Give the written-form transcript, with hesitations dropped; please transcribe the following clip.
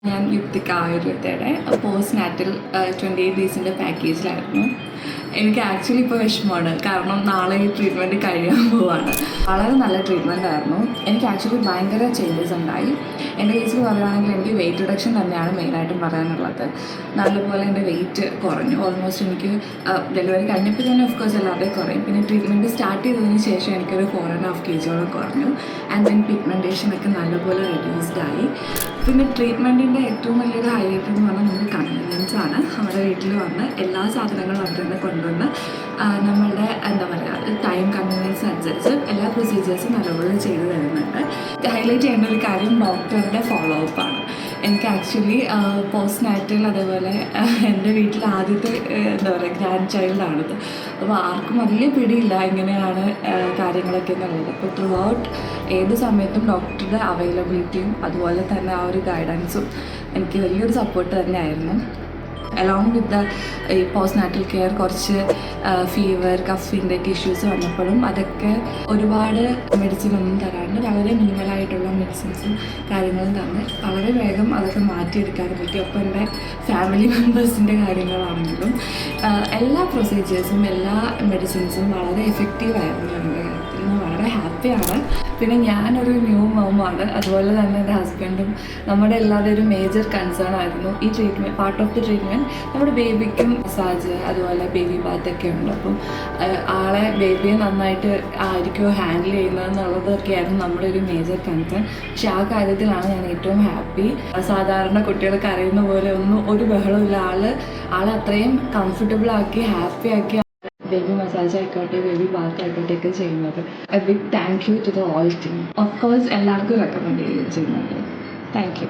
ഞാൻ യുക്തിക ആയുർവേദയുടെ post natal 28 ഡേയ്സിൻ്റെ പാക്കേജിലായിരുന്നു. എനിക്ക് actually ഇപ്പോൾ വിഷമമാണ്, കാരണം നാളെ ഈ ട്രീറ്റ്മെൻറ്റ് കഴിയാൻ പോവാണ്. വളരെ നല്ല ട്രീറ്റ്മെൻ്റ് ആയിരുന്നു. എനിക്ക് ആക്ച്വലി ഭയങ്കര ചേഞ്ചസ് ഉണ്ടായി. എൻ്റെ കേസിൽ പറയുകയാണെങ്കിൽ എനിക്ക് വെയിറ്റ് റിഡക്ഷൻ തന്നെയാണ് മെയിനായിട്ടും പറയാനുള്ളത്. നല്ലപോലെ എൻ്റെ വെയിറ്റ് കുറഞ്ഞു. ഓൾമോസ്റ്റ് എനിക്ക് ഡെലിവറി കഴിഞ്ഞപ്പോൾ തന്നെ ഓഫ്കോഴ്സ് എല്ലാവരുടെയും കുറയും. പിന്നെ ട്രീറ്റ്മെൻറ്റ് സ്റ്റാർട്ട് ചെയ്തതിന് ശേഷം എനിക്കൊരു 4.5 kg കുറഞ്ഞു. ആൻഡ് ദെൻ പിഗ്മെൻറ്റേഷനൊക്കെ നല്ലപോലെ റെഡ്യൂസ്ഡ് ആയി. പിന്നെ ട്രീറ്റ്മെൻറ്റിൻ്റെ ഏറ്റവും വലിയൊരു ഹൈലൈറ്റ് എന്ന് പറഞ്ഞാൽ നമ്മുടെ കൺവീനിയൻസ് ആണ്. നമ്മുടെ വീട്ടിൽ വന്ന് എല്ലാ സാധനങ്ങളും അവർ തന്നെ കൊണ്ടുവന്ന് നമ്മളുടെ എന്താ പറയുക ടൈം കൺവീനിയൻസ് അനുസരിച്ച് എല്ലാ പ്രൊസീജിയേഴ്സും നല്ലപോലെ ചെയ്തു തരുന്നുണ്ട്. ഹൈലൈറ്റ് ചെയ്യേണ്ട ഒരു കാര്യം ഡോക്ടറുടെ ഫോളോ അപ്പാണ്. എനിക്ക് ആക്ച്വലി പോസ്റ്റ് നാറ്റൽ അതേപോലെ എൻ്റെ വീട്ടിൽ ആദ്യത്തെ എന്താ പറയുക ഗ്രാൻഡ് ചൈൽഡാണിത്. അപ്പോൾ ആർക്കും വലിയ പിടിയില്ല എങ്ങനെയാണ് കാര്യങ്ങളൊക്കെ എന്നുള്ളത്. അപ്പോൾ ത്രൂ ഔട്ട് ഏത് സമയത്തും ഡോക്ടറുടെ അവൈലബിലിറ്റിയും അതുപോലെ തന്നെ ആ ഒരു ഗൈഡൻസും എനിക്ക് വലിയൊരു സപ്പോർട്ട് തന്നെയായിരുന്നു. അലോങ് വിത്ത് ഈ പോസ്റ്റ് നാറ്റൽ കെയർ കുറച്ച് ഫീവർ കഫിൻ്റെ ഒക്കെ ഇഷ്യൂസ് വന്നപ്പോഴും അതൊക്കെ ഒരുപാട് മെഡിസിൻ ഒന്നും തരാണ്ട് വളരെ മിനിമലായിട്ടുള്ള മെഡിസിൻസും കാര്യങ്ങളും തന്ന് വളരെ വേഗം അതൊക്കെ മാറ്റിയെടുക്കാനും പറ്റി. ഒപ്പം എൻ്റെ ഫാമിലി മെമ്പേഴ്സിൻ്റെ കാര്യങ്ങളാണെങ്കിലും എല്ലാ പ്രൊസീജിയേഴ്സും എല്ലാ മെഡിസിൻസും വളരെ എഫക്റ്റീവായിരുന്നു. എൻ്റെ കാര്യത്തിൽ ഞാൻ വളരെ ഹാപ്പിയാണ്. പിന്നെ ഞാനൊരു ന്യൂ മോമാണ്, അതുപോലെ തന്നെ എൻ്റെ ഹസ്ബൻഡും നമ്മുടെ എല്ലാവരുടെയും ഒരു മേജർ കൺസേൺ ആയിരുന്നു ഈ treatment. Part of the treatment നമ്മുടെ ബേബിക്കും മസാജ് അതുപോലെ ബേബി ബാത്തൊക്കെ ഉണ്ട്. അപ്പം ബേബിയെ നന്നായിട്ട് ആയിരിക്കുമോ ഹാൻഡിൽ ചെയ്യുന്നതെന്നുള്ളതൊക്കെയായിരുന്നു നമ്മുടെ ഒരു മേജർ കൺസേൺ. പക്ഷെ ആ കാര്യത്തിലാണ് ഞാൻ ഏറ്റവും ഹാപ്പി. സാധാരണ കുട്ടികൾക്ക് അറിയുന്ന പോലെ ഒരു ബഹളമില്ല. ആളെ അത്രയും കംഫർട്ടബിൾ ആക്കി ഹാപ്പി ആക്കി ബേബി മസാജ് ആയിക്കോട്ടെ ബേബി ബാത്ത് ആയിക്കോട്ടെ ഒക്കെ ചെയ്യുന്നത്. A big thank you to the all team. Of course എല്ലാവർക്കും റെക്കമെൻഡ് ചെയ്യുന്നുണ്ട്. Thank U.